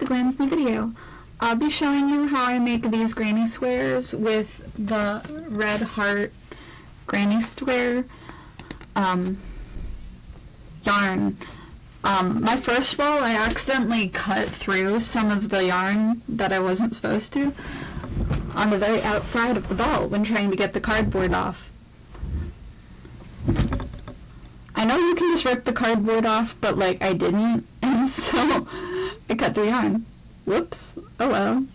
glams in the video. I'll be showing you how I make these granny squares with the red heart granny square yarn. My first ball, I accidentally cut through some of the yarn that I wasn't supposed to on the very outside of the ball when trying to get the cardboard off. I know you can just rip the cardboard off, but like I didn't, and so I cut the yarn. Whoops. Oh well.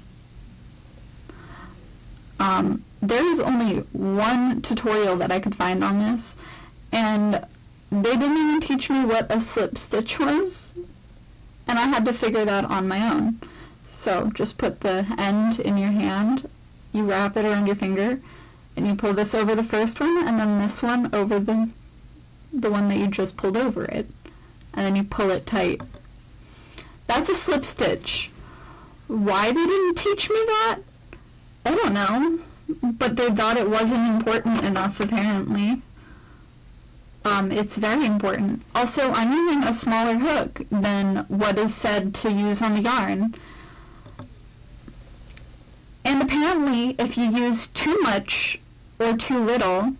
There's only one tutorial that I could find on this, and they didn't even teach me what a slip stitch was, and I had to figure that on my own. So just put the end in your hand, you wrap it around your finger, and you pull this over the first one, and then this one over the one that you just pulled over it, and then you pull it tight. That's a slip stitch. Why they didn't teach me that? I don't know, but they thought it wasn't important enough apparently. It's very important. Also, I'm using a smaller hook than what is said to use on the yarn. And apparently, if you use too much or too little,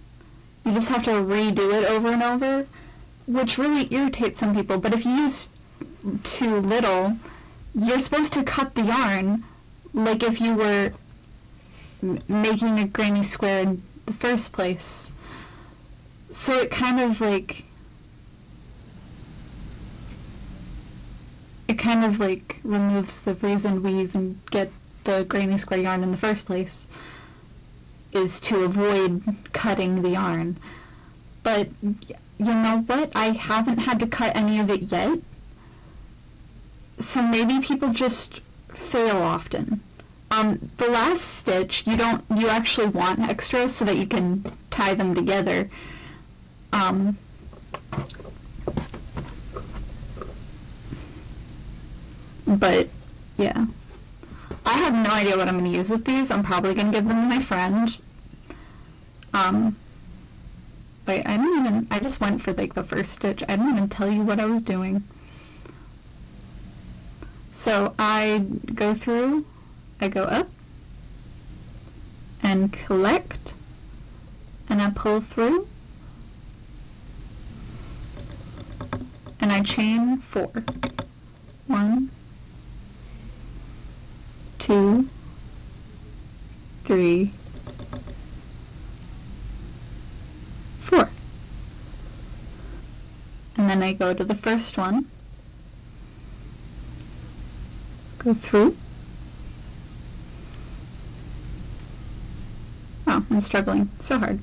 you just have to redo it over and over, which really irritates some people. But if you use too little, you're supposed to cut the yarn like if you were making a granny square in the first place. So it kind of like removes the reason we even get the granny square yarn in the first place, is to avoid cutting the yarn. But you know what? I haven't had to cut any of it yet. So maybe people just fail often. The last stitch, you actually want extras so that you can tie them together. But yeah, I have no idea what I'm going to use with these. I'm probably going to give them to my friend. Wait, I just went for like the first stitch. I didn't even tell you what I was doing. So I go through, I go up and collect, and I pull through, and I chain 4. 1, 2, 3, 4. And then I go to the first one, go through. Oh, I'm struggling so hard.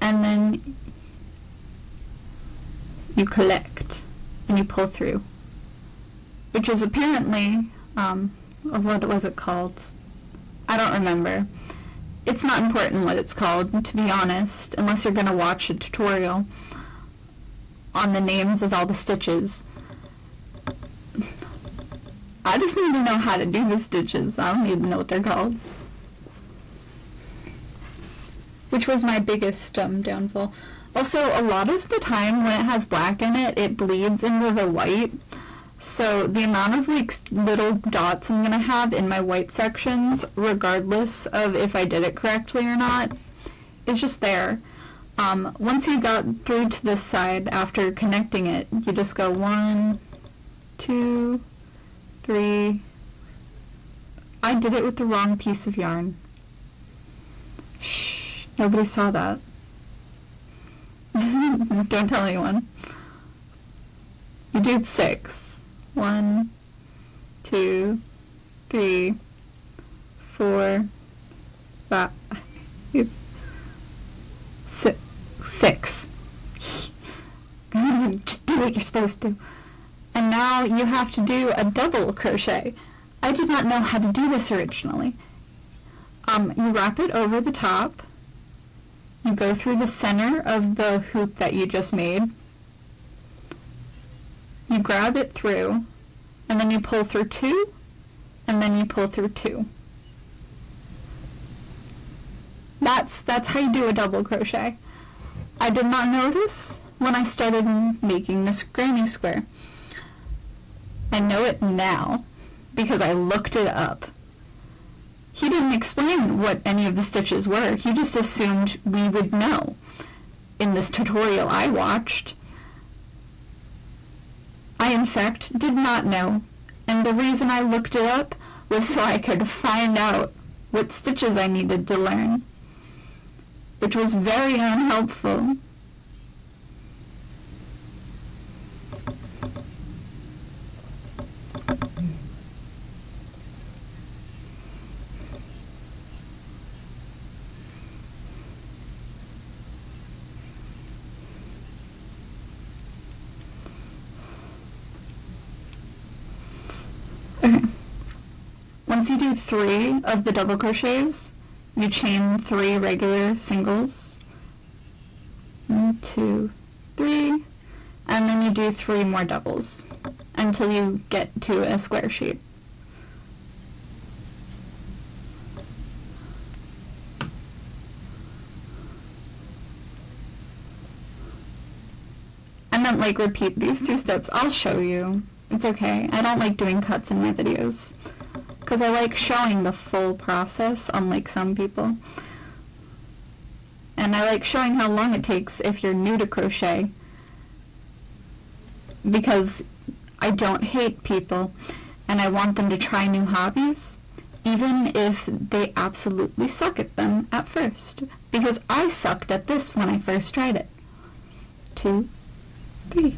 And then you collect and you pull through, which is apparently, what was it called? I don't remember. It's not important what it's called, to be honest, unless you're going to watch a tutorial on the names of all the stitches. I just need to know how to do the stitches. I don't even know what they're called. Which was my biggest downfall. Also, a lot of the time when it has black in it, it bleeds into the white. So the amount of like little dots I'm going to have in my white sections, regardless of if I did it correctly or not, is just there. Once you got through to this side after connecting it, you just go 1, 2, 3. I did it with the wrong piece of yarn. Shh, nobody saw that. Don't tell anyone. You do 6. 1, 2, 3, 4, 5, 6. Just do what you're supposed to. And now you have to do a double crochet. I did not know how to do this originally. You wrap it over the top. You go through the center of the hoop that you just made. You grab it through, and then you pull through 2, and then you pull through 2. That's how you do a double crochet. I did not know this when I started making this granny square. I know it now because I looked it up. He didn't explain what any of the stitches were. He just assumed we would know. In this tutorial I watched, I in fact did not know. And the reason I looked it up was so I could find out what stitches I needed to learn, which was very unhelpful. Okay. Once you do 3 of the double crochets, you chain 3 regular singles. 1, 2, 3, and then you do 3 more doubles until you get to a square shape. I meant like repeat these 2 steps. I'll show you. It's okay. I don't like doing cuts in my videos because I like showing the full process, unlike some people. And I like showing how long it takes if you're new to crochet, because I don't hate people and I want them to try new hobbies, even if they absolutely suck at them at first, because I sucked at this when I first tried it. 2, 3.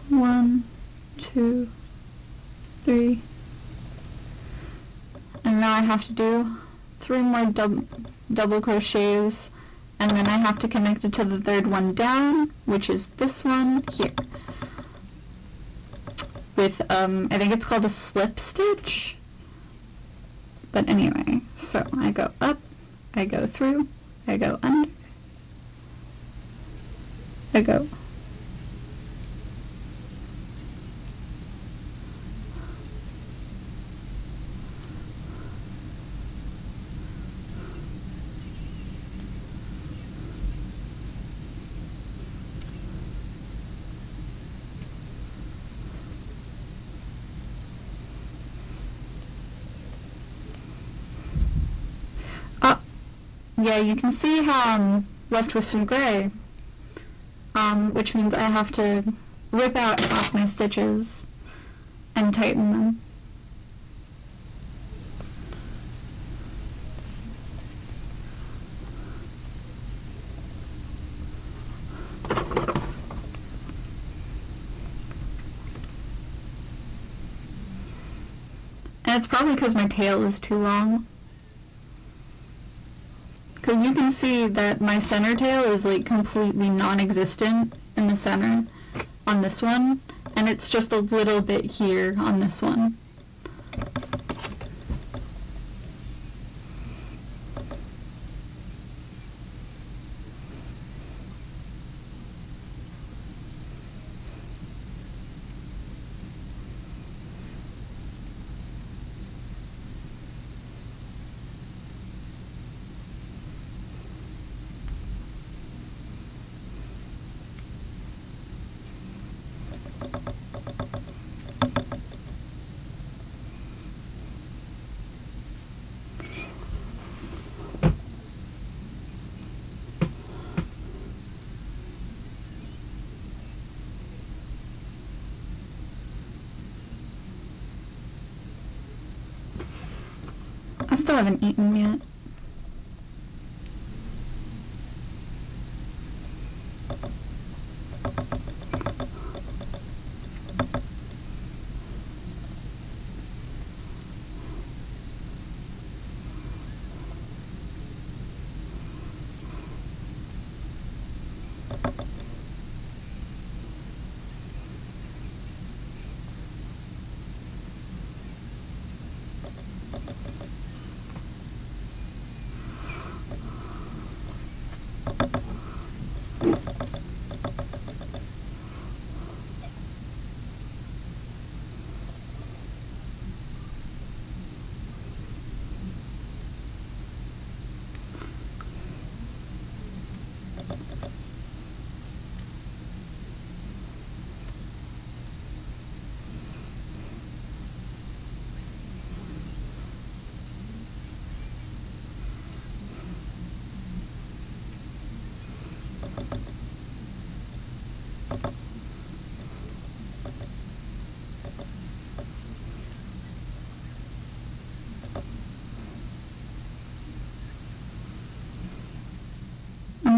One, 2, 3, and now I have to do 3 more double crochets, and then I have to connect it to the 3rd one down, which is this one here, with I think it's called a slip stitch. But anyway, so I go up, I go through, I go under, I go. Yeah, you can see how I'm left with some gray, which means I have to rip out half my stitches and tighten them. And it's probably because my tail is too long. Because you can see that my center tail is like completely non-existent in the center on this one, and it's just a little bit here on this one. I still haven't eaten yet.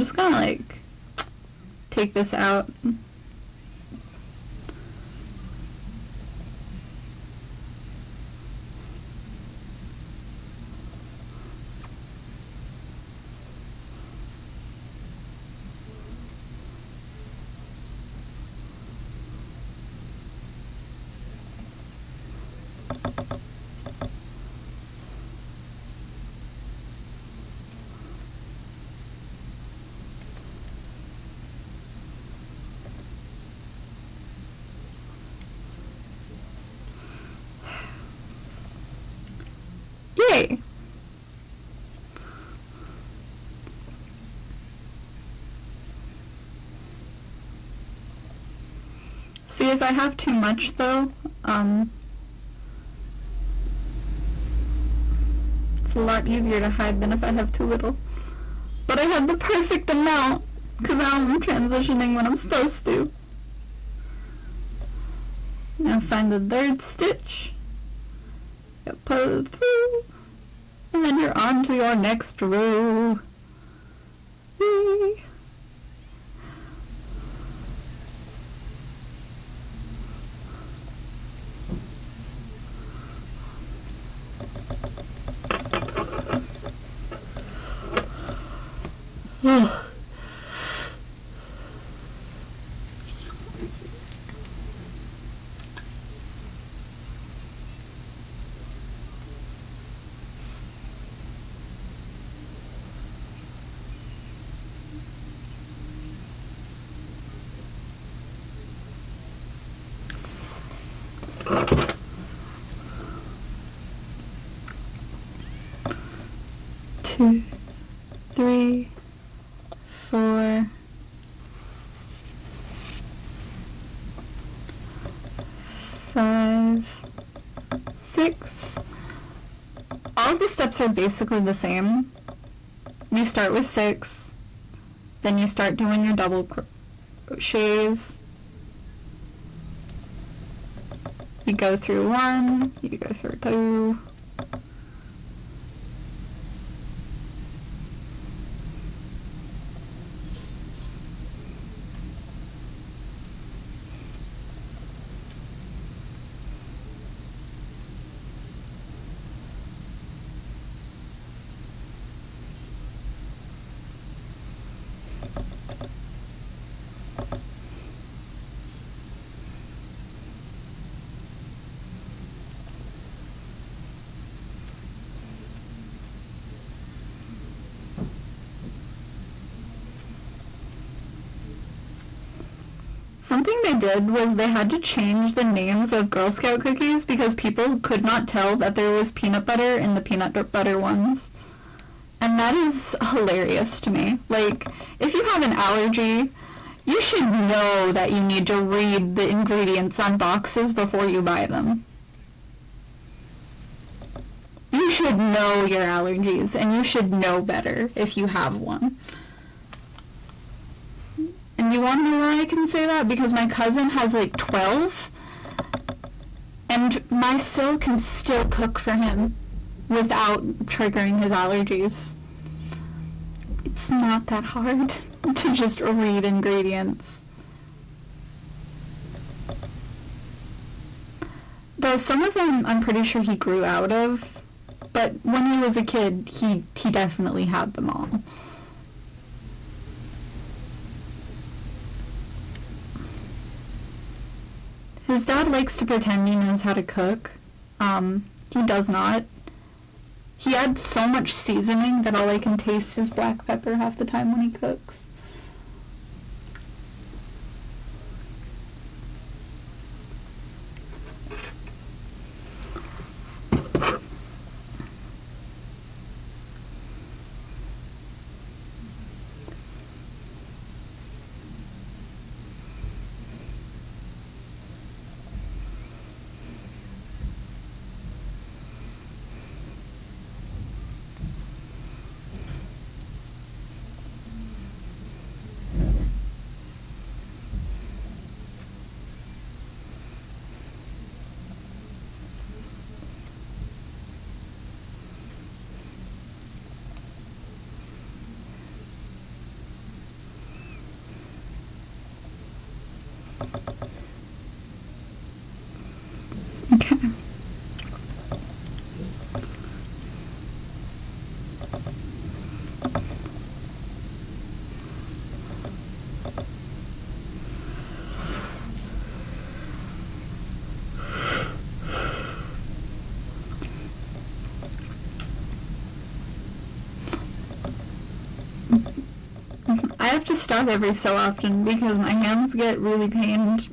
just gonna like take this out. Yay! See, if I have too much though, it's a lot easier to hide than if I have too little. But I have the perfect amount, because now I'm transitioning when I'm supposed to. Now find the third stitch, you pull it through, and then you're on to your next row. Whee! Two, 3, 4, 5, 6. All of the steps are basically the same. You start with 6, then you start doing your double crochets. You go through 1, you go through 2. Something they did was they had to change the names of Girl Scout cookies because people could not tell that there was peanut butter in the peanut butter ones. And that is hilarious to me. Like, if you have an allergy, you should know that you need to read the ingredients on boxes before you buy them. You should know your allergies, and you should know better if you have one. And you want to know why I can say that? Because my cousin has like 12, and my sil can still cook for him without triggering his allergies. It's not that hard to just read ingredients. Though some of them I'm pretty sure he grew out of, but when he was a kid, he definitely had them all. His dad likes to pretend he knows how to cook. He does not. He adds so much seasoning that all I can taste is black pepper half the time when he cooks. have to stop every so often because my hands get really pained.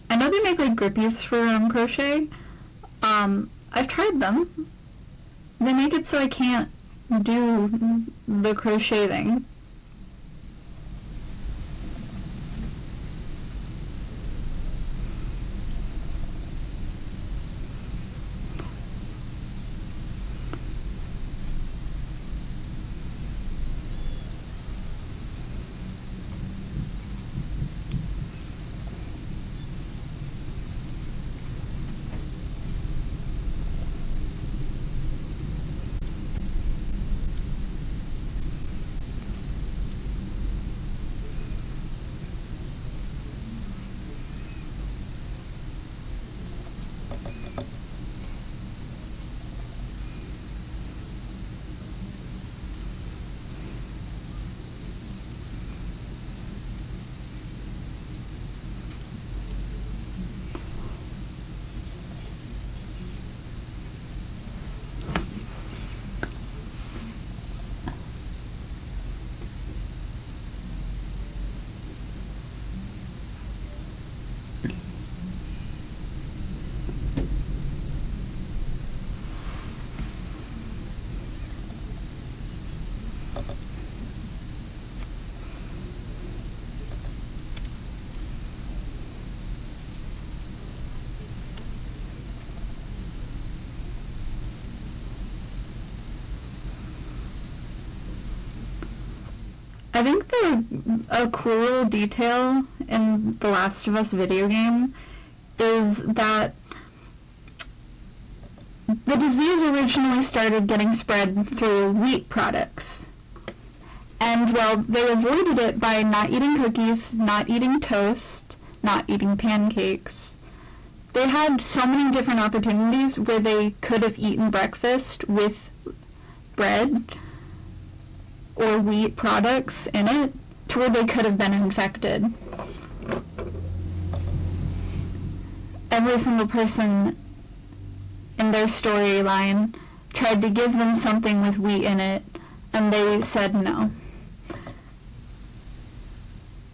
I know they make like grippies for crochet. I've tried them. They make it so I can't do the crochet thing. I think a cool little detail in the Last of Us video game is that the disease originally started getting spread through wheat products. And, well, they avoided it by not eating cookies, not eating toast, not eating pancakes. They had so many different opportunities where they could have eaten breakfast with bread or wheat products in it to where they could have been infected. Every single person in their storyline tried to give them something with wheat in it, and they said no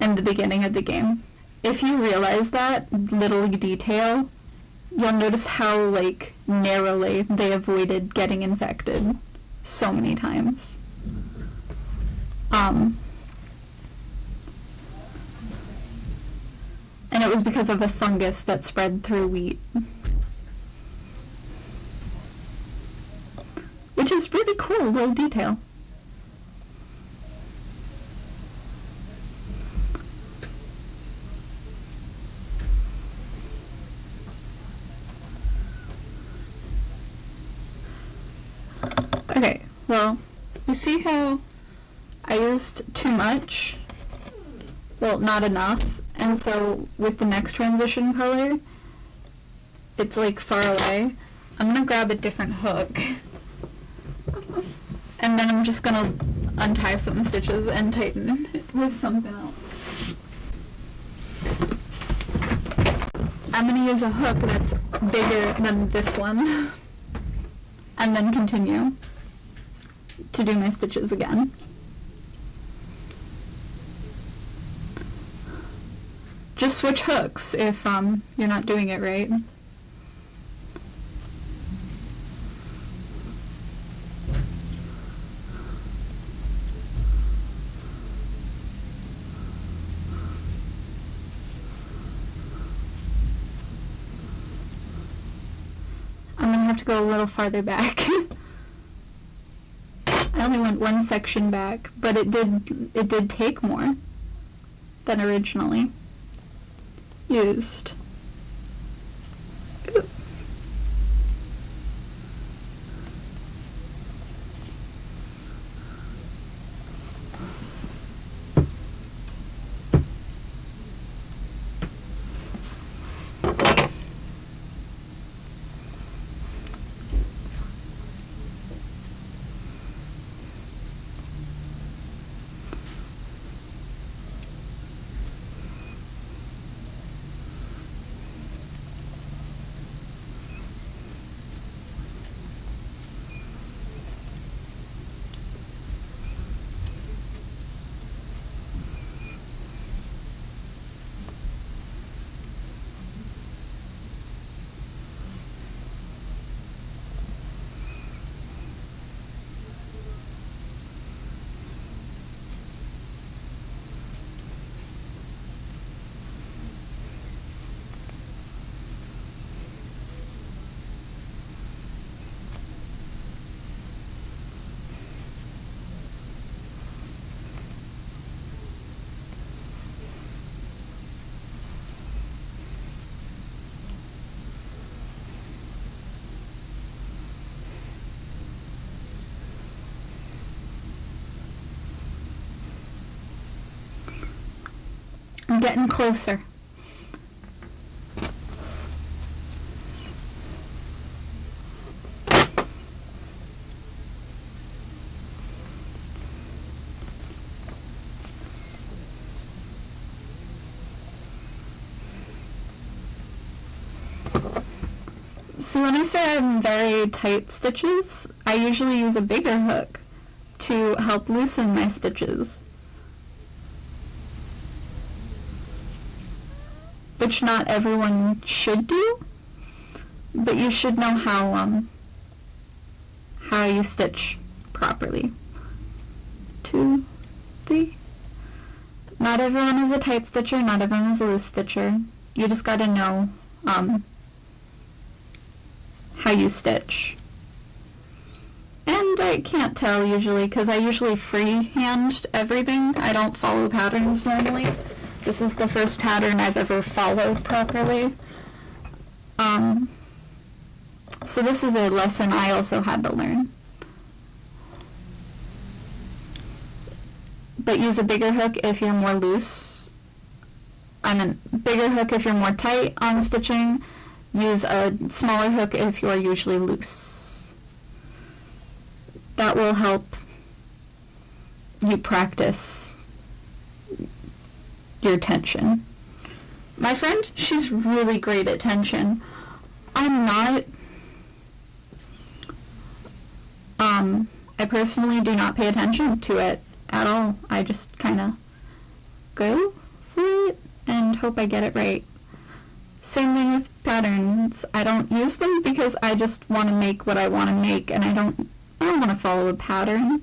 in the beginning of the game. If you realize that little detail, you'll notice how, like, narrowly they avoided getting infected so many times. And it was because of a fungus that spread through wheat. Which is really cool, little detail. Okay, well, you see how I used too much? Well, not enough. And so with the next transition color, it's like far away. I'm gonna grab a different hook. And then I'm just gonna untie some stitches and tighten it with something else. I'm gonna use a hook that's bigger than this one. And then continue to do my stitches again. Just switch hooks if you're not doing it right. I'm gonna have to go a little farther back. I only went one section back, but it did take more than originally used. Ooh. getting closer. So when I say I'm very tight stitches, I usually use a bigger hook to help loosen my stitches, which not everyone should do, but you should know how you stitch properly. 2, 3. Not everyone is a tight stitcher, not everyone is a loose stitcher. You just gotta know how you stitch. And I can't tell usually, because I usually freehand everything. I don't follow patterns normally. This is the first pattern I've ever followed properly. So this is a lesson I also had to learn. But use a bigger hook if you're more loose. Bigger hook if you're more tight on stitching. Use a smaller hook if you're usually loose. That will help you practice your tension. My friend, she's really great at tension. I'm not. I personally do not pay attention to it at all. I just kind of go for it and hope I get it right. Same thing with patterns. I don't use them because I just want to make what I want to make, and I don't want to follow a pattern.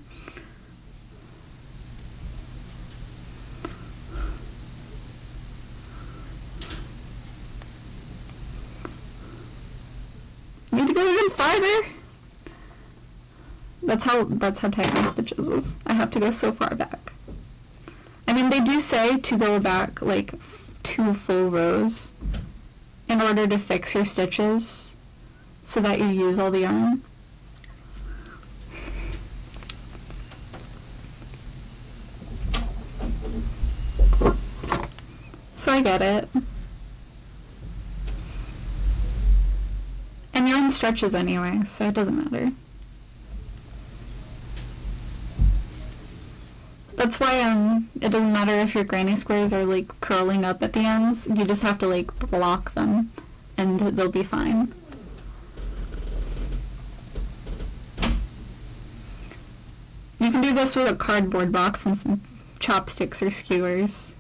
Need to go even farther. That's how tight my stitches is. I have to go so far back. I mean, they do say to go back like 2 full rows in order to fix your stitches so that you use all the yarn. So I get it. And yarn stretches anyway, so it doesn't matter. That's why it doesn't matter if your granny squares are like curling up at the ends. You just have to like block them and they'll be fine. You can do this with a cardboard box and some chopsticks or skewers.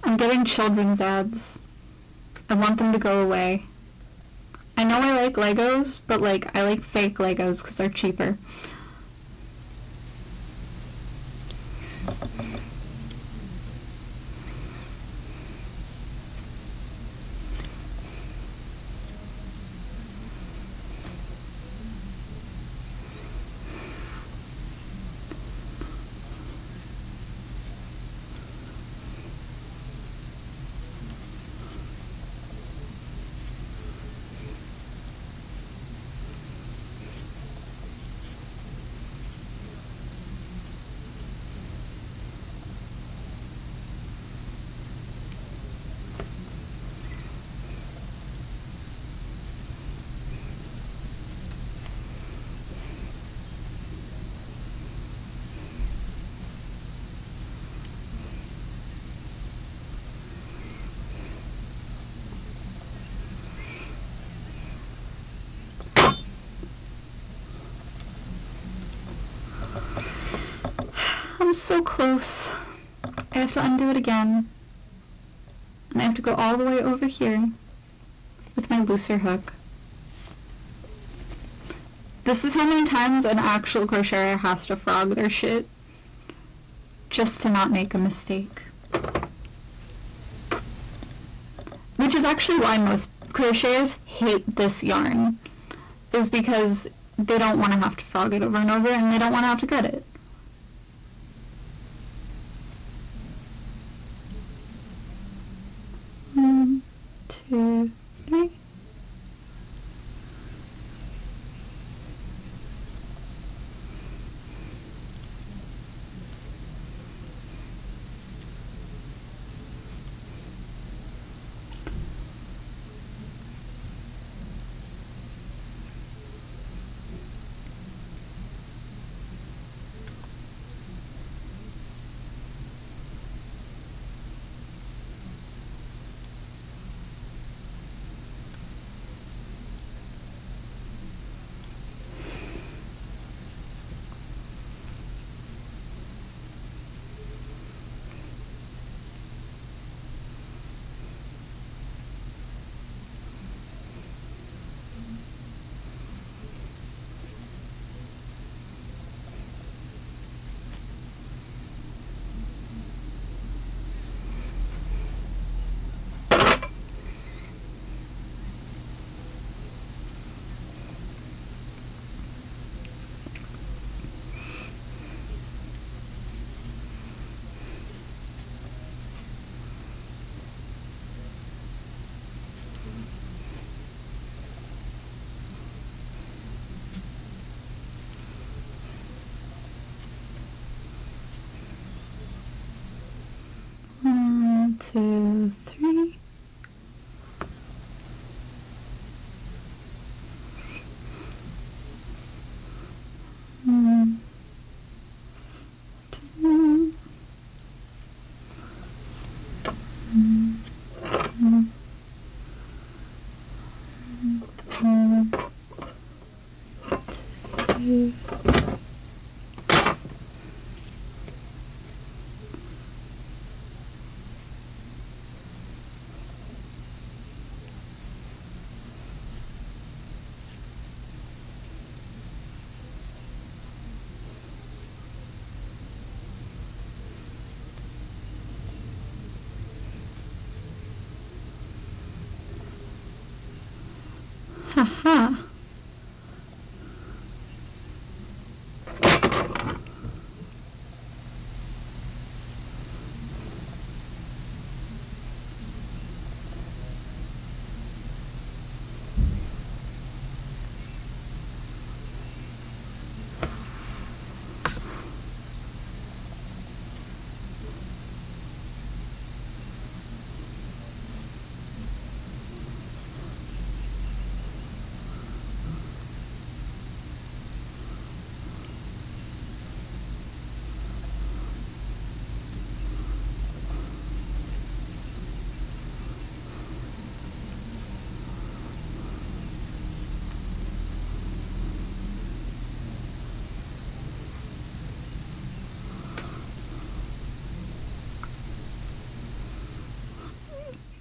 I'm getting children's ads. I want them to go away. I know I like Legos, but like I like fake Legos because they're cheaper. I'm so close. I have to undo it again. And I have to go all the way over here with my looser hook. This is how many times an actual crocheter has to frog their shit just to not make a mistake. Which is actually why most crocheters hate this yarn, is because they don't want to have to frog it over and over, and they don't want to have to cut it. One, two, three. One, two, three. One, two. Two. Haha.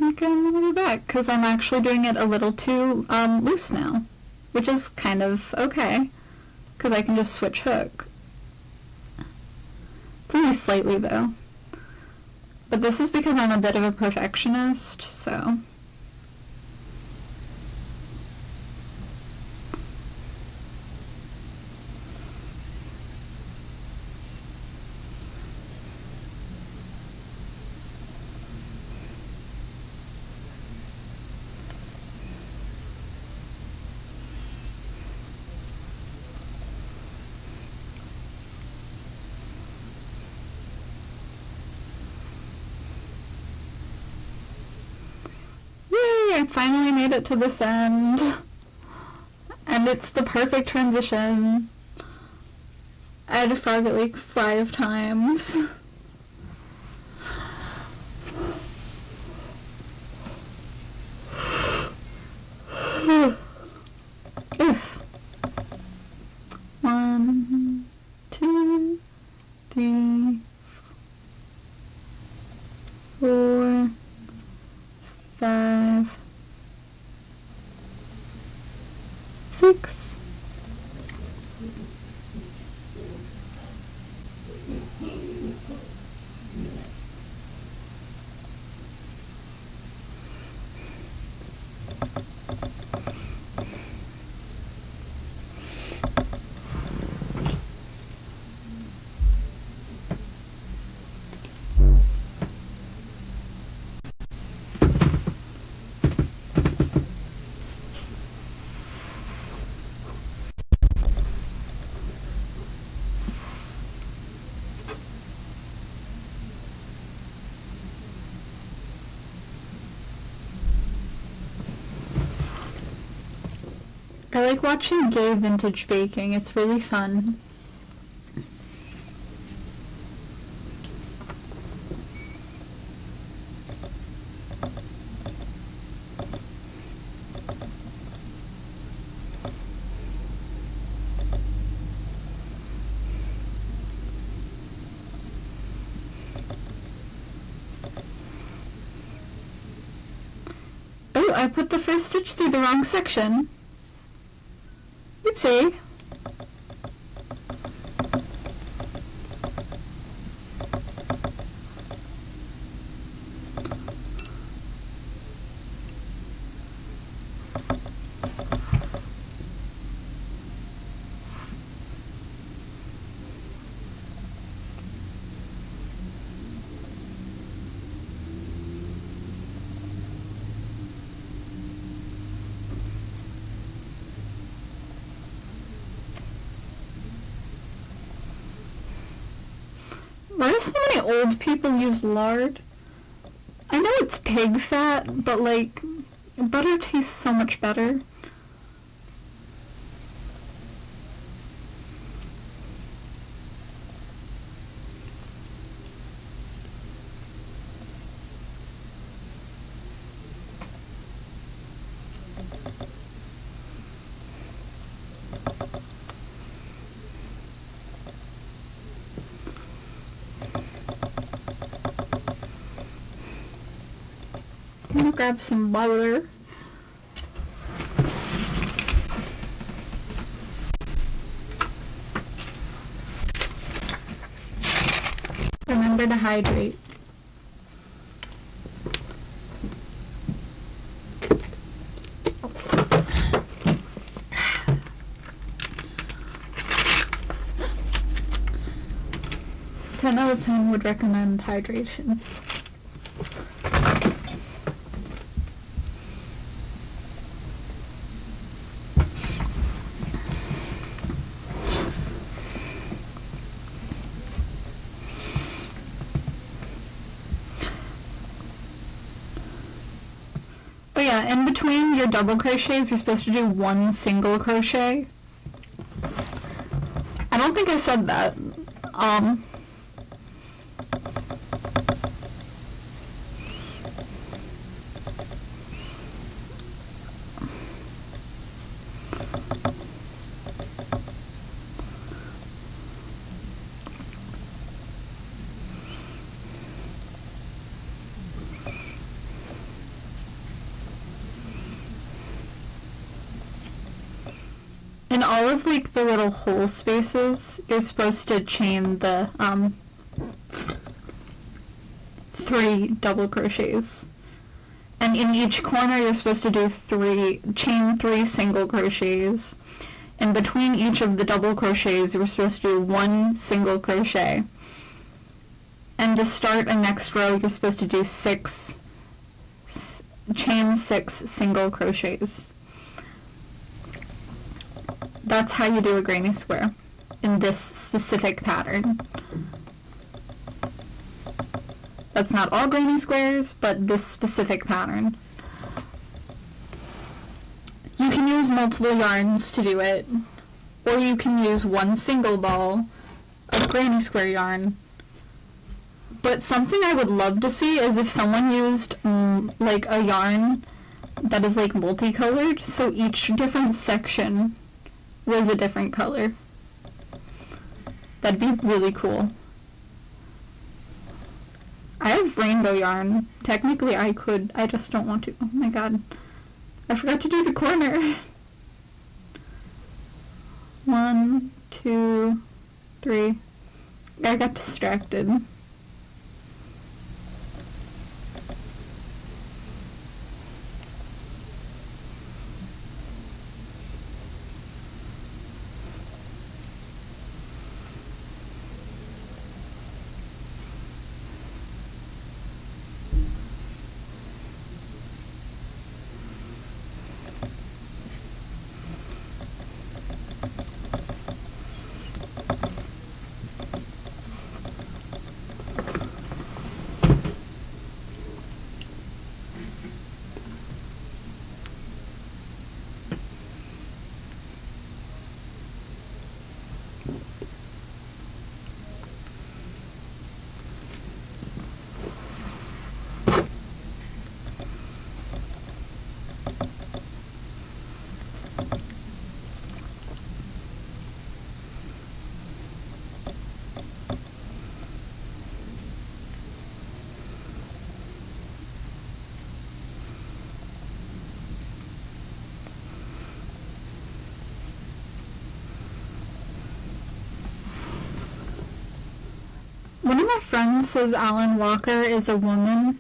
Okay, I'm gonna be back because I'm actually doing it a little too loose now, which is kind of okay because I can just switch hook. It's only slightly though, but this is because I'm a bit of a perfectionist, so. I finally made it to this end, and it's the perfect transition. I had to frog it like 5 times. Oof. 1, 2, 3, likes. I like watching gay vintage baking. It's really fun. Oh, I put the first stitch through the wrong section. Oopsie. Why do so many old people use lard? I know it's pig fat, but like, butter tastes so much better. I'm gonna grab some butter. Remember to hydrate. Ten out of 10 would recommend hydration. But yeah, in between your double crochets, you're supposed to do one single crochet. I don't think I said that. In all of like the little hole spaces, you're supposed to chain the 3 double crochets, and in each corner you're supposed to do chain 3 single crochets. In between each of the double crochets, you're supposed to do 1 single crochet, and to start a next row, you're supposed to do chain 6 single crochets. That's how you do a granny square in this specific pattern. That's not all granny squares, but this specific pattern. You can use multiple yarns to do it, or you can use 1 single ball of granny square yarn. But something I would love to see is if someone used like a yarn that is like multicolored, so each different section was a different color. That'd be really cool. I have rainbow yarn. Technically I could, I just don't want to. Oh my god. I forgot to do the corner. 1, 2, 3. I got distracted. One of my friends says Alan Walker is a woman,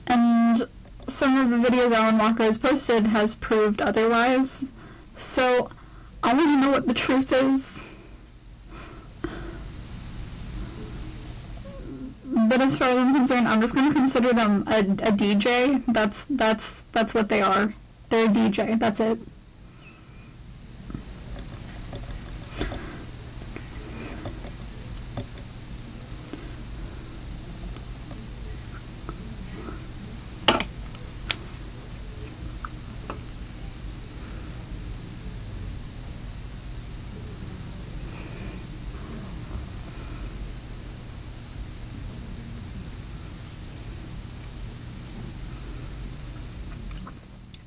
and some of the videos Alan Walker has posted has proved otherwise, so I want to know what the truth is. But as far as I'm concerned, I'm just going to consider them a DJ. That's what they are. They're a DJ, that's it.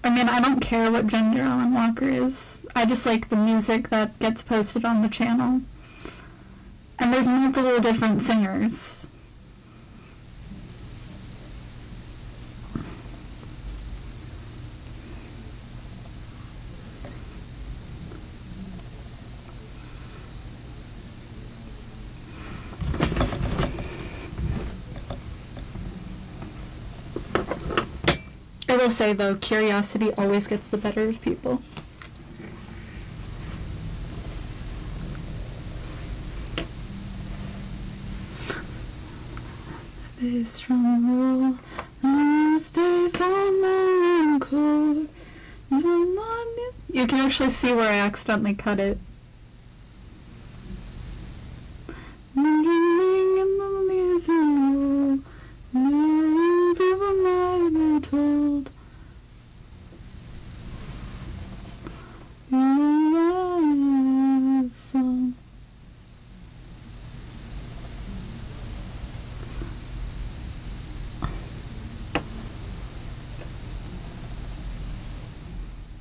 I mean, I don't care what gender Alan Walker is. I just like the music that gets posted on the channel. And there's multiple different singers. I will say, though, curiosity always gets the better of people. This from roll, stay from my core. You can actually see where I accidentally cut it. Told song.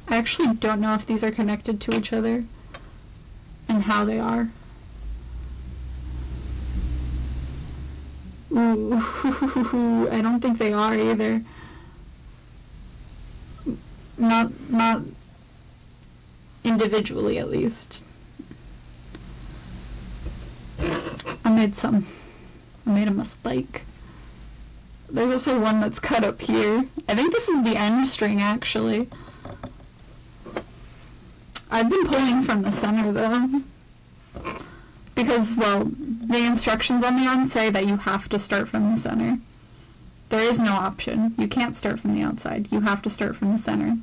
I actually don't know if these are connected to each other and how they are. Ooh, I don't think they are either. Not individually, at least. I made a mistake. There's also one that's cut up here. I think this is the end string, actually. I've been pulling from the center, though. Because, well, the instructions on the end say that you have to start from the center. There is no option. You can't start from the outside. You have to start from the center.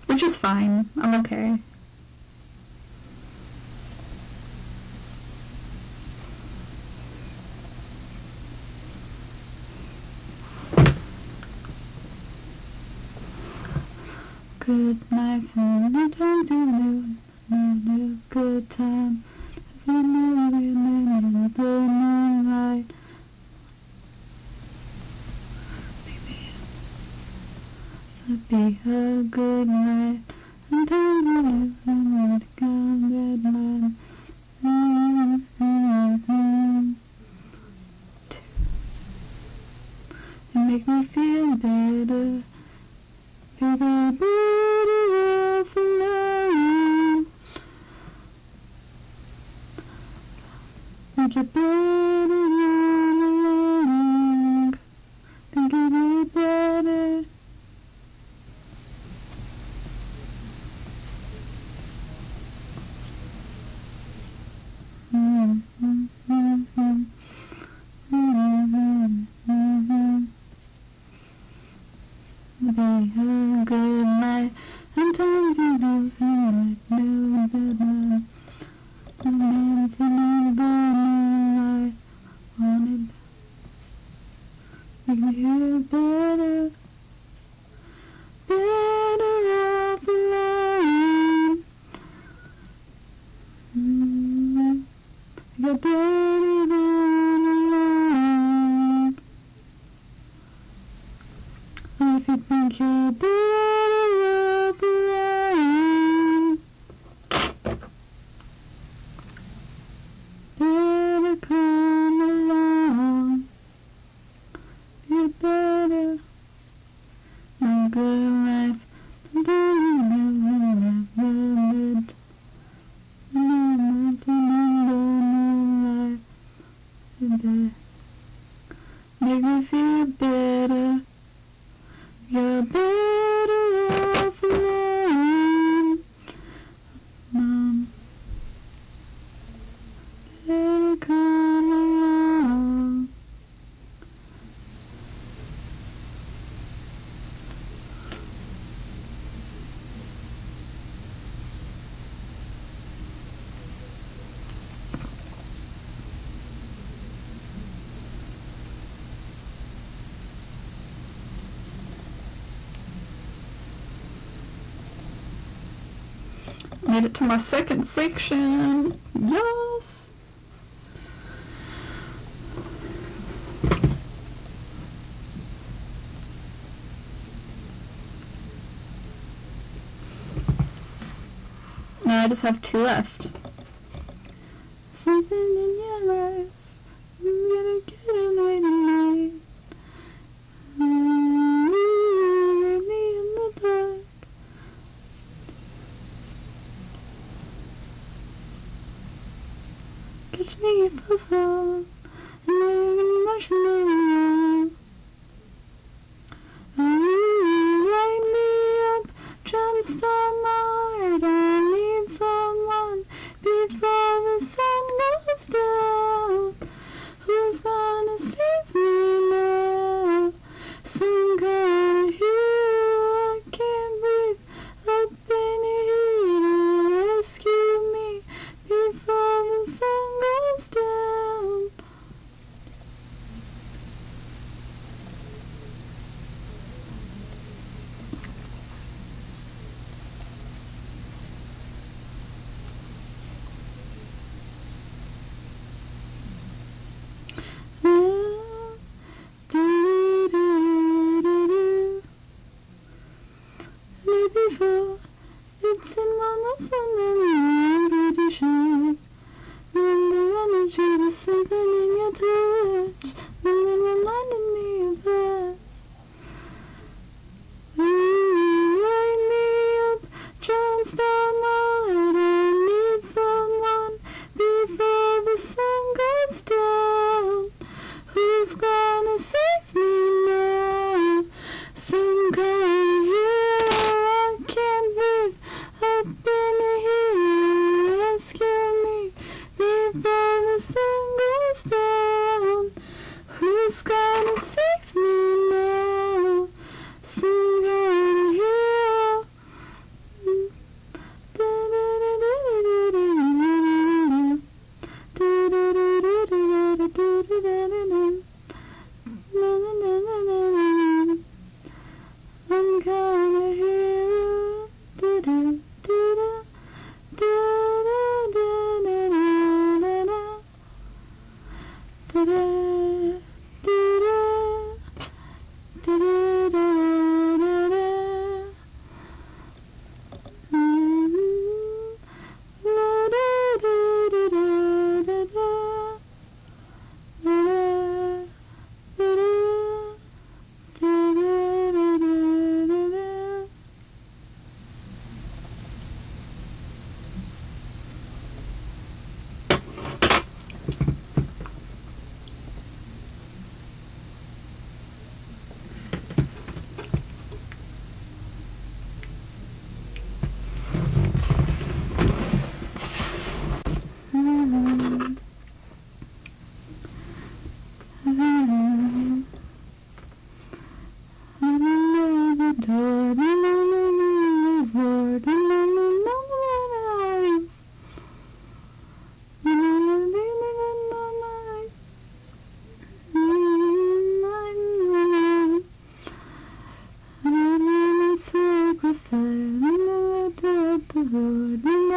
Which is fine. I'm okay. Good night from the time to noon. A good time. In the moonlight. It'd be a good night until the night come at night. You make me feel better. Think you're better all along. Think you'll be better. Be a good night, and times you do feel like no bad man. And dancing in the moonlight, wanted make me feel better, better off alone. You're better than alone. If you think you're better off alone, better come along. You're better. A good life. Make me feel better. You're better off alone. Better come along. Made it to my second section. Yes. Now I just have 2 left. Something in your eyes is gonna get away tonight. Leave me in the dark. Catch me if I fall, and I'm marshmallow. Light me up, jumpstart my heart. I need someone before the sun goes down. Who's gonna save me now? Some kind of hero I can't breathe. Up in your heat, rescue me before the sun goes down. Before it's in my lesson and I'm pretty sure. And the energy, there's something in your touch, something reminding me of that. Light me up, jumpstart my heart. I need someone before the sun goes down. Who's gonna save me now? Some kind of hero I can't breathe. Up in the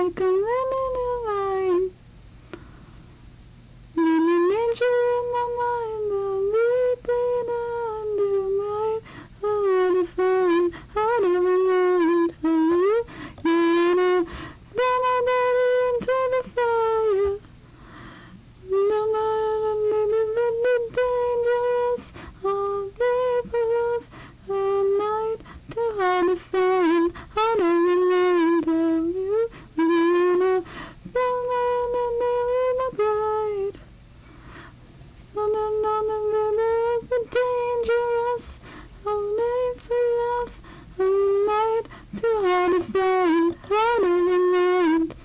like a lemon in wine. When an angel in my mind, I'll be playing under mine. Oh, what a fun, out of my mind. Oh, you wanna throw my body into the fire. No matter, maybe dangerous. I'll live for love all night. Too hard to find, out of my mind. Oh, you wanna throw my baby, my bride. No, no, no, no, baby, it's dangerous. I'll live for love all night. Too hard to find, out of my mind.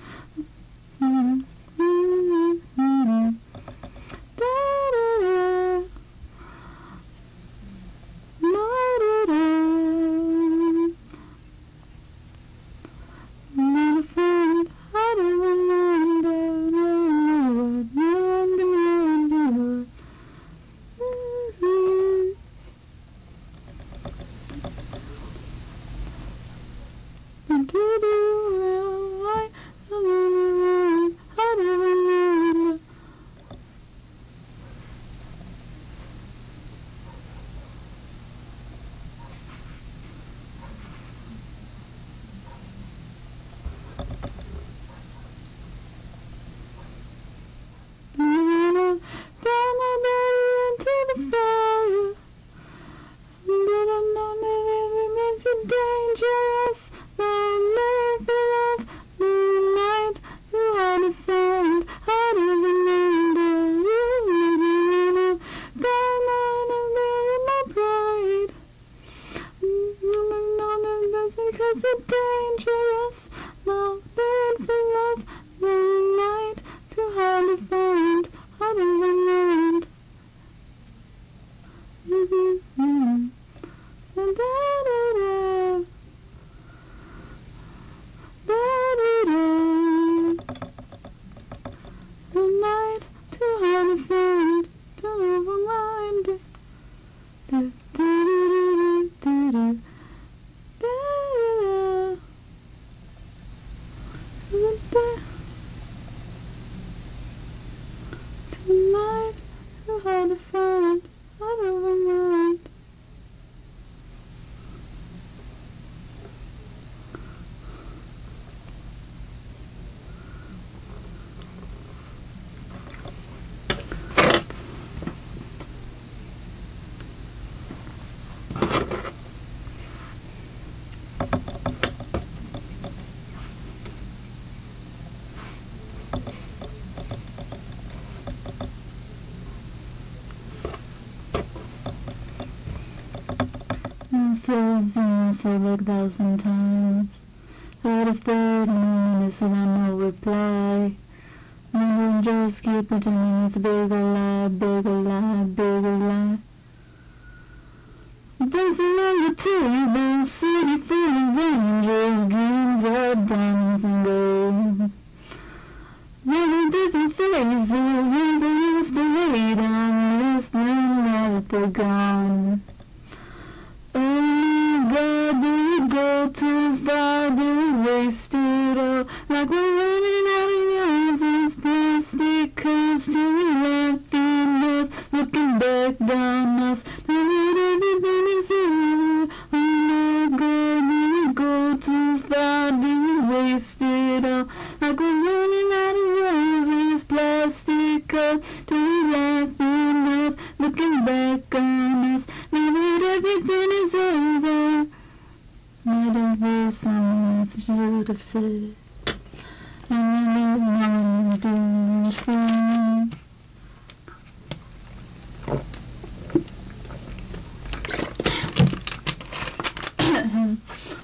Said like 1,000 times. Out of 30 minutes without no reply. And then just keep pretending it's a big ol' lie, big ol' lie, big ol' lie. Dancing on the table, city full of angels, dreams are diamonds and gold. Many different faces, ones I used to hate, I'm listening now that they're gone. God, do we go too far? Do we waste it all? Like we're running out of roses, plastic cups, till we left enough, looking back down us. Now that everything is over, oh my God, do we go too far? Do we waste it all? Like we're running out of roses, plastic cups, till we left enough, looking back on us. Now that everything is over. Might have something else you should have said. And I do understand.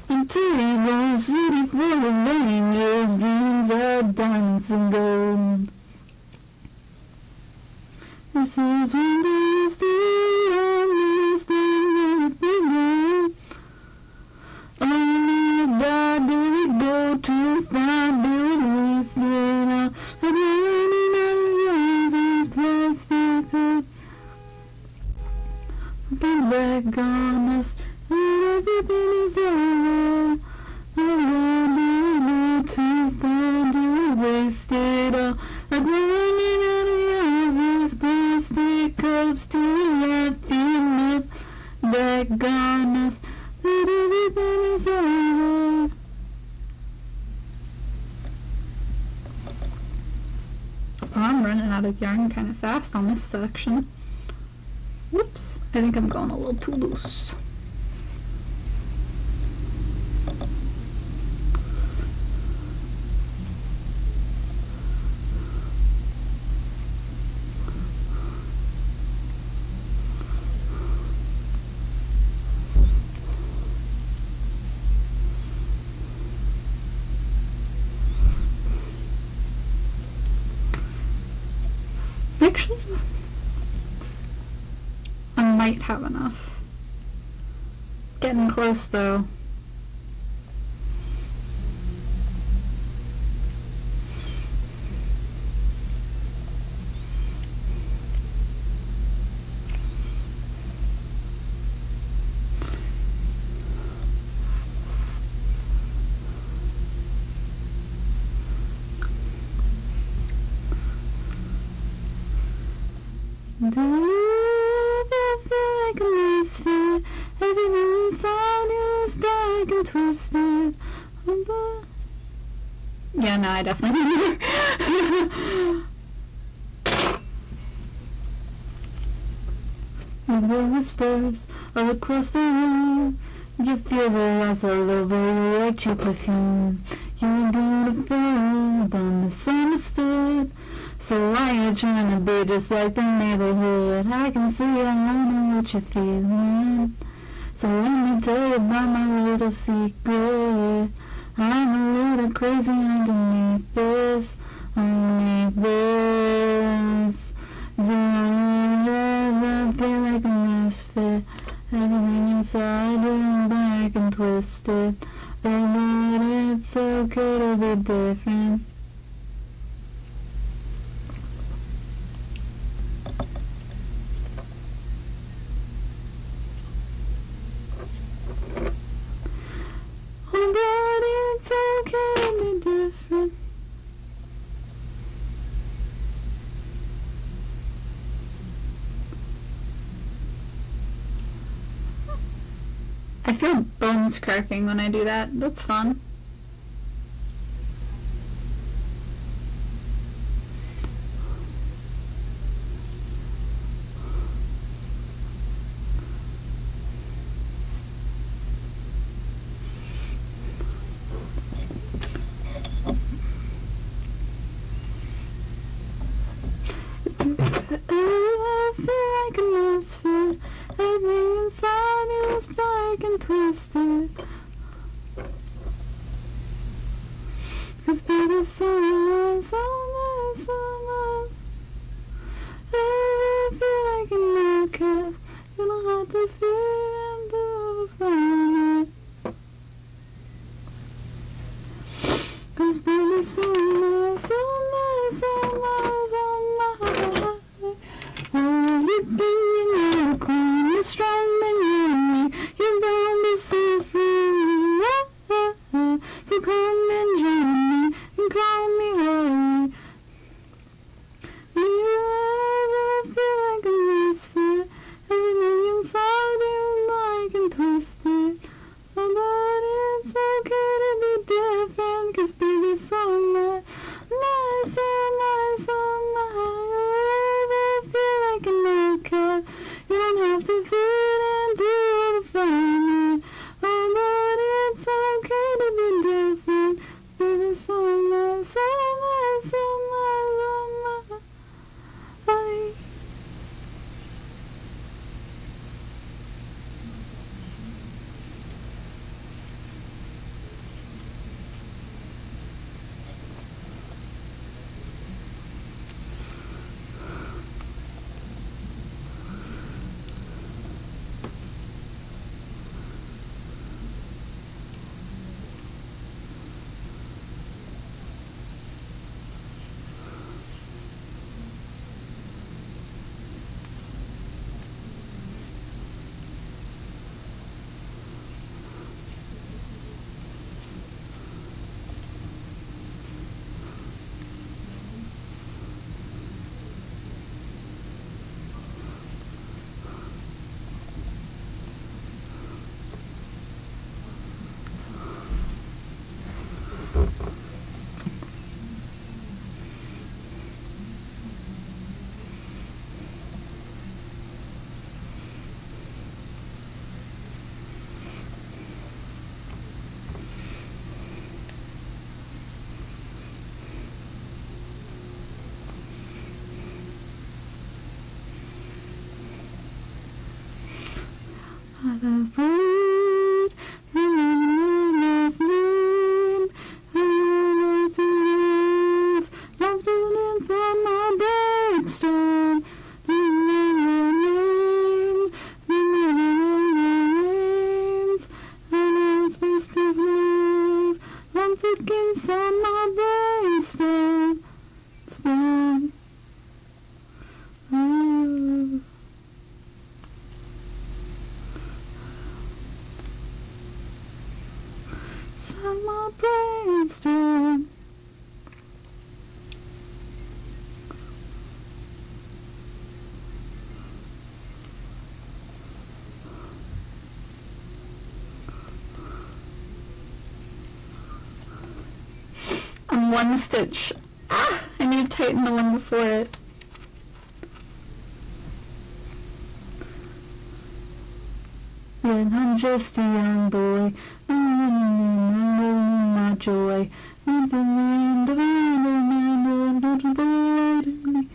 Until the city full of angels, dreams are diamonds and gold. This is when they stay on these things that we know. Oh my God, do we go too far? Do we waste it all? Like we're running out of roses, plastic cups, looking back on us, and everything is over. Oh God, do we go too far? Like we're running out of roses, plastic cups, still left in that gone us, that everything is over. I'm running out of yarn kind of fast on this section. Whoops, I think I'm going a little too loose. Actually, I might have enough. Getting close though. Do you feel like a misfit? Everything inside you is dark and twisted. Yeah, no, I definitely need the whispers all across the room. You feel the lights all over you like your perfume. You're beautiful, but misunderstood. So why you trying to be just like the neighborhood? I can see I know what you're feeling. So let me tell you about my little secret. I'm a little crazy underneath this. Do you ever feel like a misfit? Everything inside you black and twisted. But it's okay to be different. But it's okay to be different. I feel bones cracking when I do that. That's fun. I feel like a misfit. Everything inside you is black and twisted. 'Cause baby, so much, so much, so much. I feel like a knockout. You don't have to feel and do it. 'Cause baby, so much, so much, so much, so much. Oh, you be a queen, you're strong than you and me. You don't be so free. brainstorm. I'm one stitch. Ah! I need to tighten the one before it. When I'm just a young boy, my joy, with the wind of I'm not the light in me.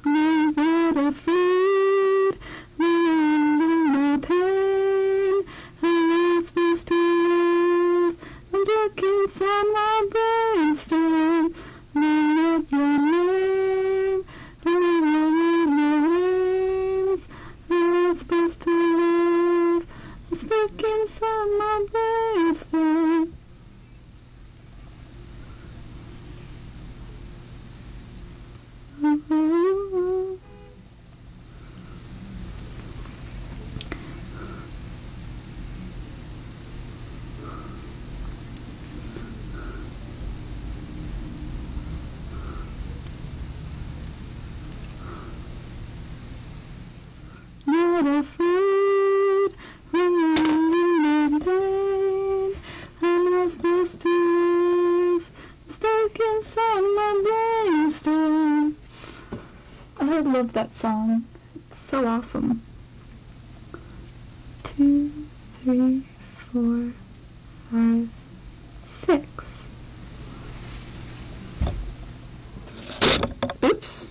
I'm not afraid, my pain. I'm not supposed to live. I'm stuck inside my brainstorm. Line up your name, line up your names. I'm not supposed to live. I'm stuck inside my brainstorm. Not afraid when I'm in pain. I'm not supposed to live. I'm stuck inside my brainstorm. I love that song. It's so awesome. 2, 3, 4, 5, 6. Oops.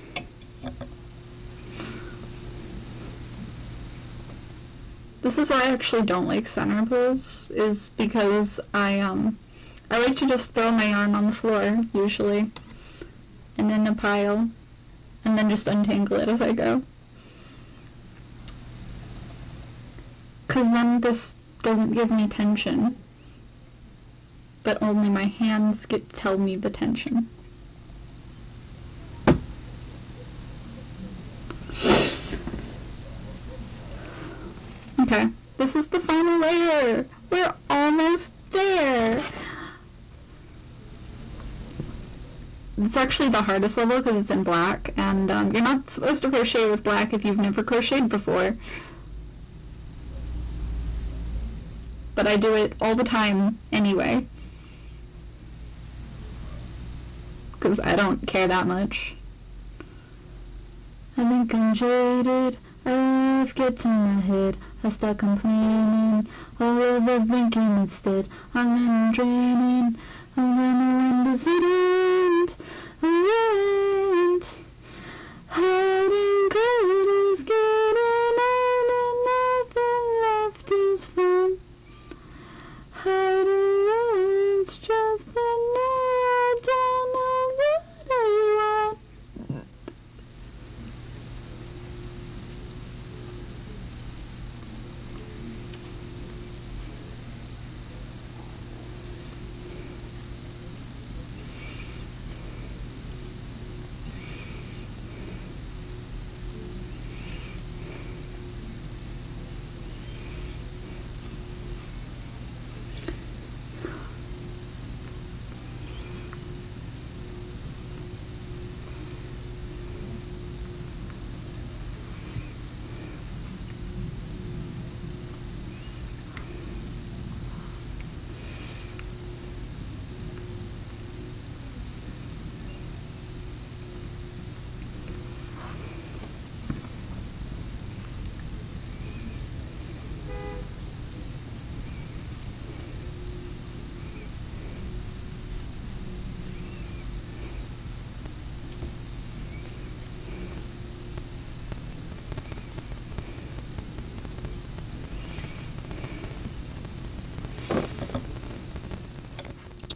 This is why I actually don't like center pulls, is because I like to just throw my yarn on the floor, usually, and in a pile, and then just untangle it as I go. Because then this doesn't give me tension, but only my hands get to tell me the tension. Okay, this is the final layer. We're almost there. It's actually the hardest level because it's in black, and you're not supposed to crochet with black if you've never crocheted before. But I do it all the time anyway, because I don't care that much. I think I'm jaded. Life gets in my head. I start complaining, all over thinking instead. I'm in draining. I'm gonna when does it end? End. Hiding good is getting on, and nothing left is fun. Hiding it's just a no. I don't know what I want.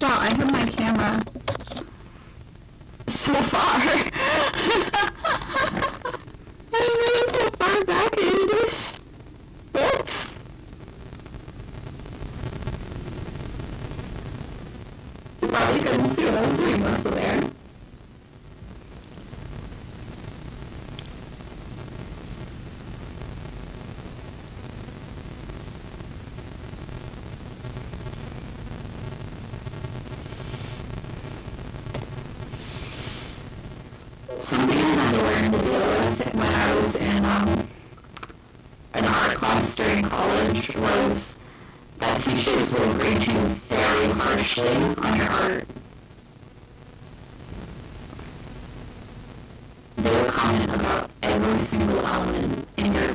Wow, I have my camera so far. I made it so far back into it. Oops. You probably couldn't see what I was doing most of there. Something I had to learn to deal with when I was in an art class during college was that teachers will grade you very harshly on your art. They will comment about every single element in your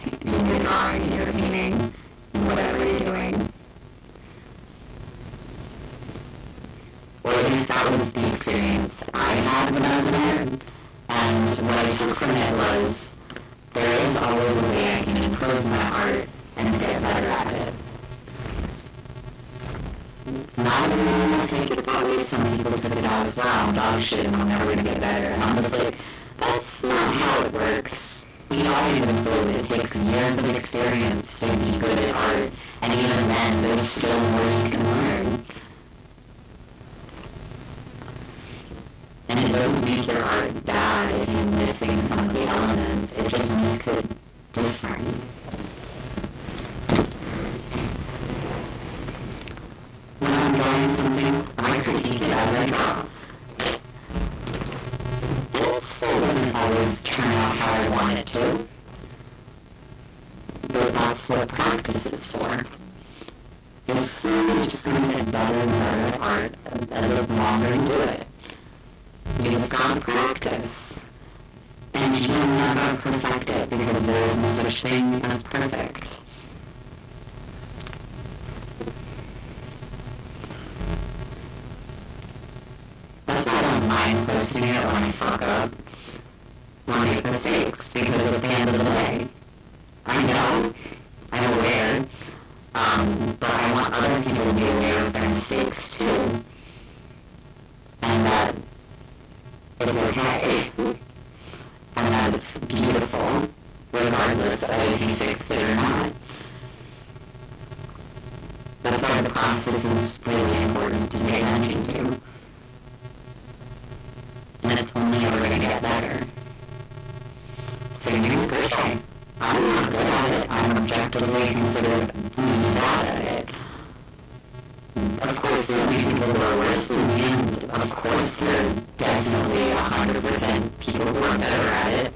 drawing, in your painting, in whatever you're doing. Or at least that was the experience I had when I was in art. And what I took from it was, there is always a way I can improve my art and get better at it. Not everyone will take it that way. Some people took it as, wow, dog shit, and I'm never going to get better. And I'm just like, that's not how it works. We always improve. It takes years of experience to be good at art, and even then, there's still more you can learn. And it doesn't make your art bad if you're missing some of the elements. It just makes it different. When I'm drawing something, I critique it as I draw. It still doesn't always turn out how I want it to. But that's what practice is for. You're slowly just going to get better and better at art as the longer you do it. You just gotta practice. And you'll never perfect it because there is no such thing as perfect. That's why I don't mind posting it when I fuck up, when I make mistakes, because at the end of the day, I'm aware, but I want other people to be aware of their mistakes too. And that it's okay, and that it's beautiful, regardless of if you fixed it or not. That's why the process is really important to pay attention to. And it's only ever going to get better. Same thing with crochet. I'm not good at it. I'm objectively considered bad at it. Of course, there will be people who are worse than me, and of course, there are definitely 100% people who are better at it.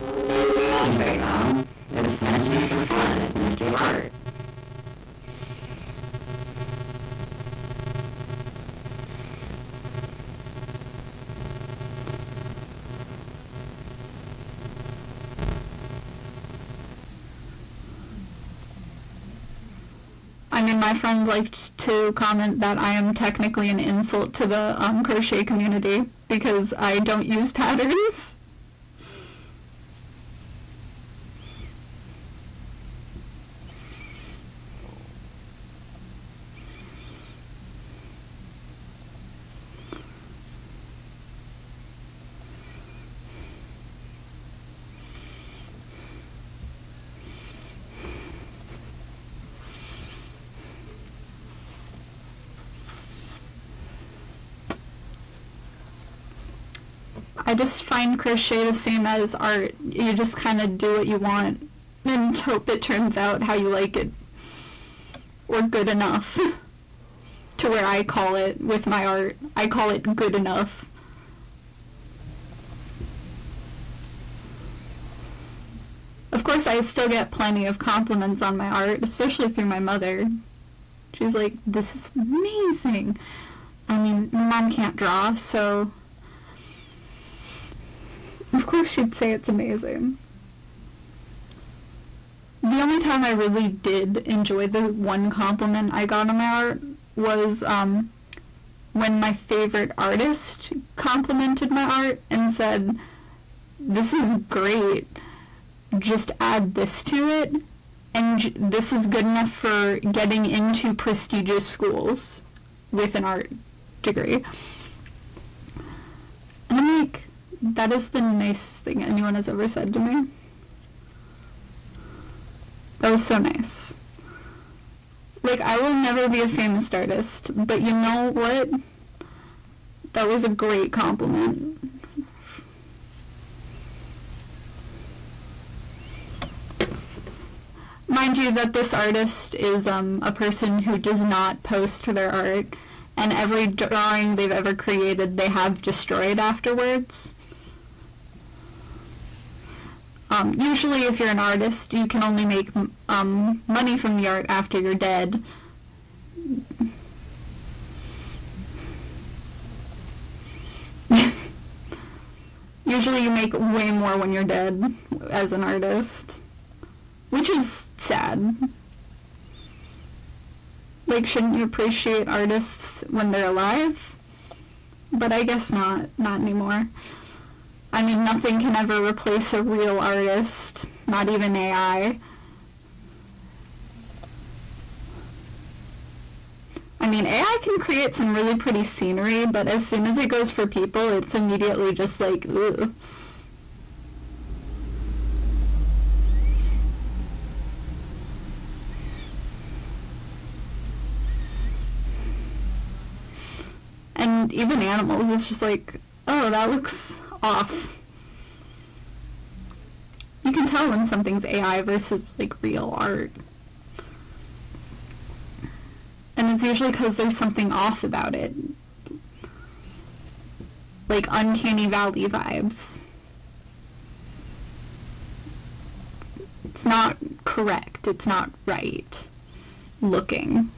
Anyway, though, it's meant to be for fun, it's meant to be art. I mean, my friend liked to comment that I am technically an insult to the crochet community because I don't use patterns. I just find crochet the same as art. You just kind of do what you want and hope it turns out how you like it, or good enough to where I call it with my art. I call it good enough. Of course, I still get plenty of compliments on my art, especially through my mother. She's like, this is amazing. I mean, Mom can't draw, so of course she'd say it's amazing. The only time I really did enjoy the one compliment I got on my art was when my favorite artist complimented my art and said, this is great, just add this to it, and this is good enough for getting into prestigious schools with an art degree. And I'm like, that is the nicest thing anyone has ever said to me. That was so nice. Like, I will never be a famous artist, but you know what? That was a great compliment. Mind you that this artist is a person who does not post their art, and every drawing they've ever created they have destroyed afterwards. Usually if you're an artist, you can only make money from the art after you're dead. Usually you make way more when you're dead as an artist, which is sad. Like, shouldn't you appreciate artists when they're alive? But I guess not anymore. I mean, nothing can ever replace a real artist, not even AI. I mean, AI can create some really pretty scenery, but as soon as it goes for people, it's immediately just like, ugh. And even animals, it's just like, oh, that looks off. You can tell when something's AI versus like real art. And it's usually because there's something off about it. Like uncanny valley vibes. It's not correct. It's not right looking.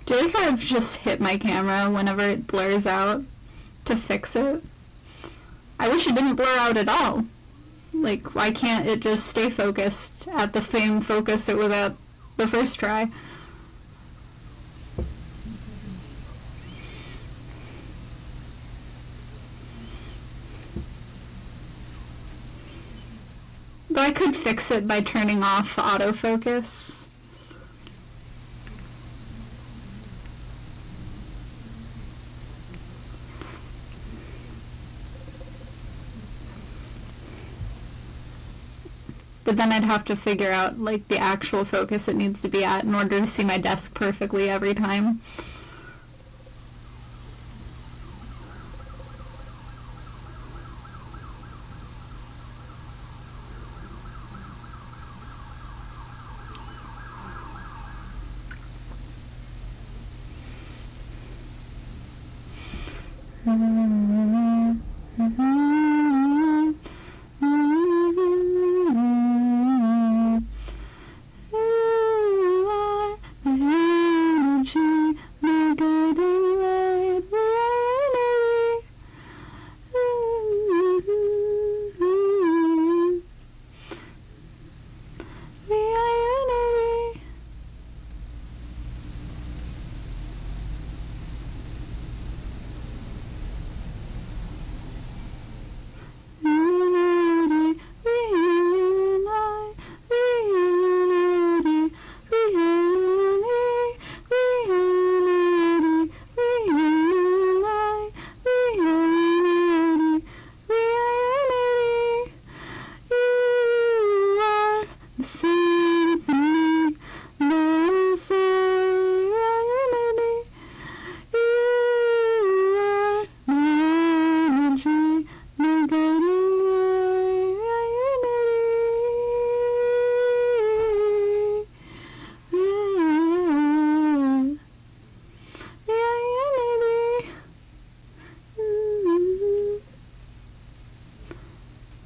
Do you think I've just hit my camera whenever it blurs out to fix it? I wish it didn't blur out at all. Like, why can't it just stay focused at the same focus it was at the first try? Though I could fix it by turning off autofocus. But then I'd have to figure out, like, the actual focus it needs to be at in order to see my desk perfectly every time.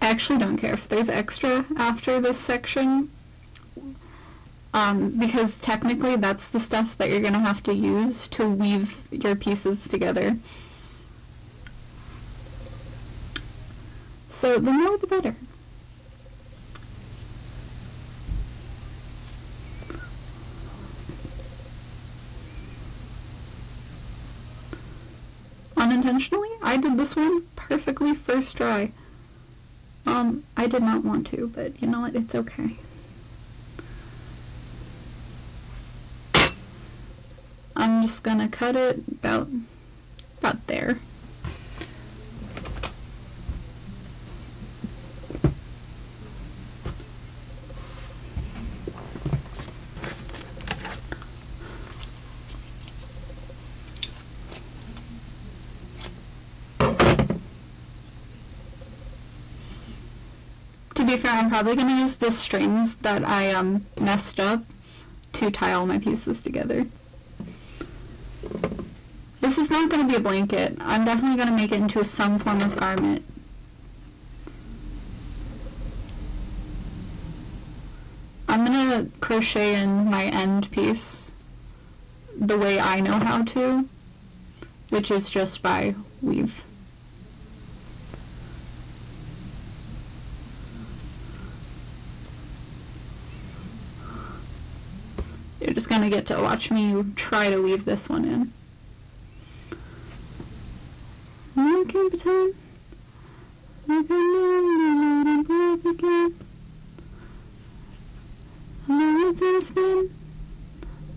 I actually don't care if there's extra after this section, because technically that's the stuff that you're going to have to use to weave your pieces together. So the more the better. Unintentionally, I did this one perfectly first try. I did not want to, but you know what, it's okay. I'm just gonna cut it about there. be fair, I'm probably going to use the strings that I messed up to tie all my pieces together. This is not going to be a blanket. I'm definitely going to make it into some form of garment. I'm going to crochet in my end piece the way I know how to, which is just by weave. You're just going to get to watch me try to weave this one in. I can pretend I can never again. I let this spin.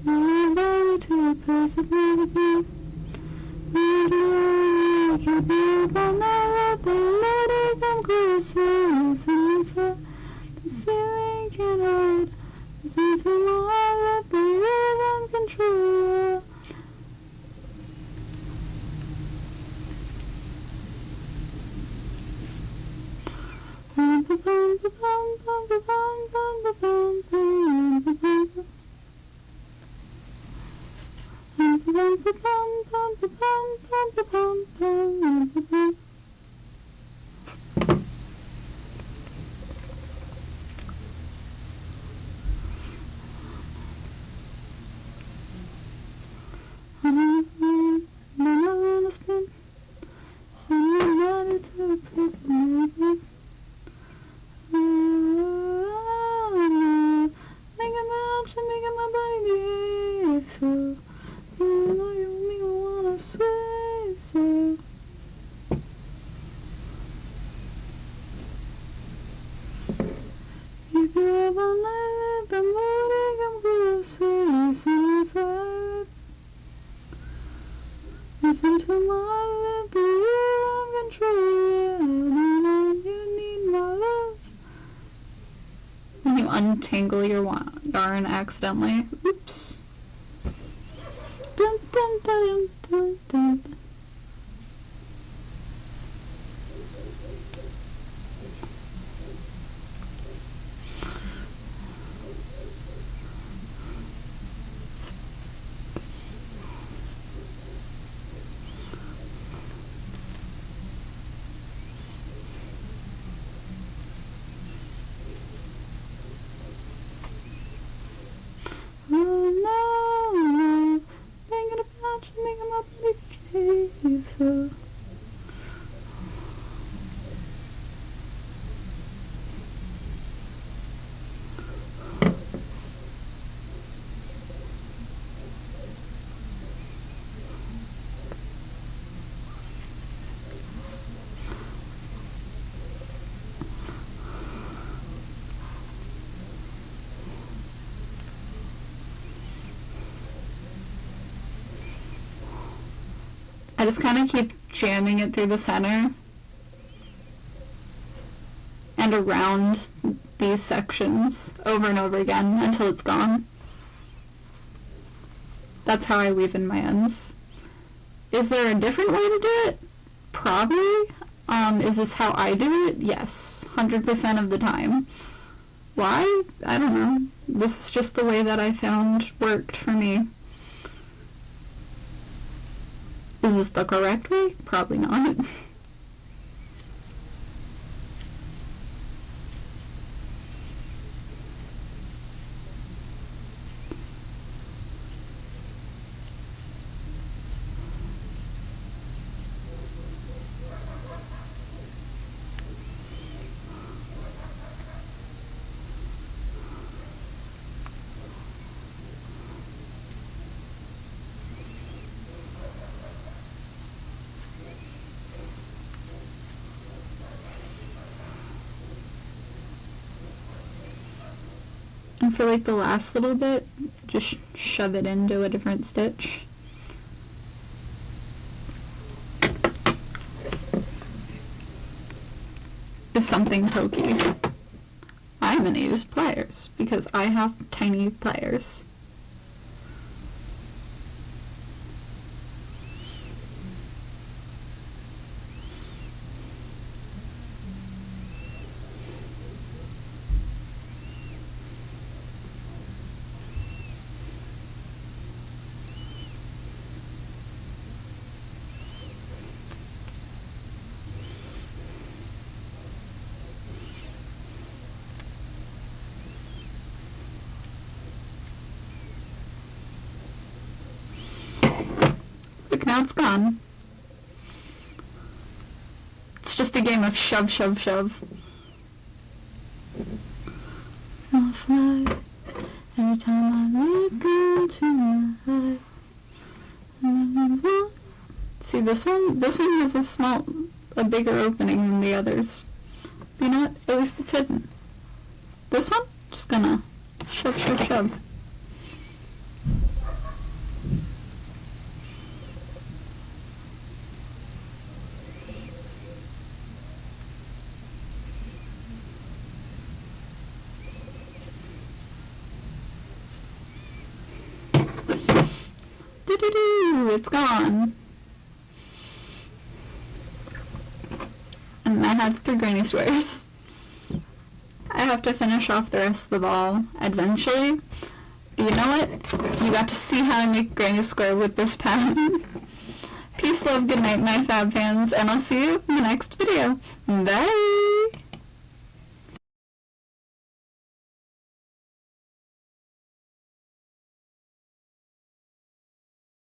My body to a perfect melody. I can't be up all night. Let the lady come closer. Sunset, the ceiling can hide. Listen to my let the rhythm control. Listen to my let the rhythm control. You need my love. When you untangle your yarn accidentally. Oops. Dun, dun, dun, dun, dun, dun. I just kind of keep jamming it through the center and around these sections over and over again until it's gone. That's how I weave in my ends. Is there a different way to do it? Probably. Is this how I do it? Yes, 100% of the time. Why? I don't know. This is just the way that I found worked for me. Is this the correct way? Probably not. And for like the last little bit, just shove it into a different stitch. Is something pokey. I'm going to use pliers because I have tiny pliers. look, now it's gone. It's just a game of shove, shove, shove. So fly every time I look into my eye. See this one? This one has a bigger opening than the others. You know what? At least it's hidden. This one? Just gonna shove, shove, shove. Doo-doo-doo! It's gone. And I have 3 granny squares. I have to finish off the rest of the ball eventually. But you know what? You got to see how I make a granny square with this pattern. Peace, love, good night, my fab fans, and I'll see you in the next video. Bye!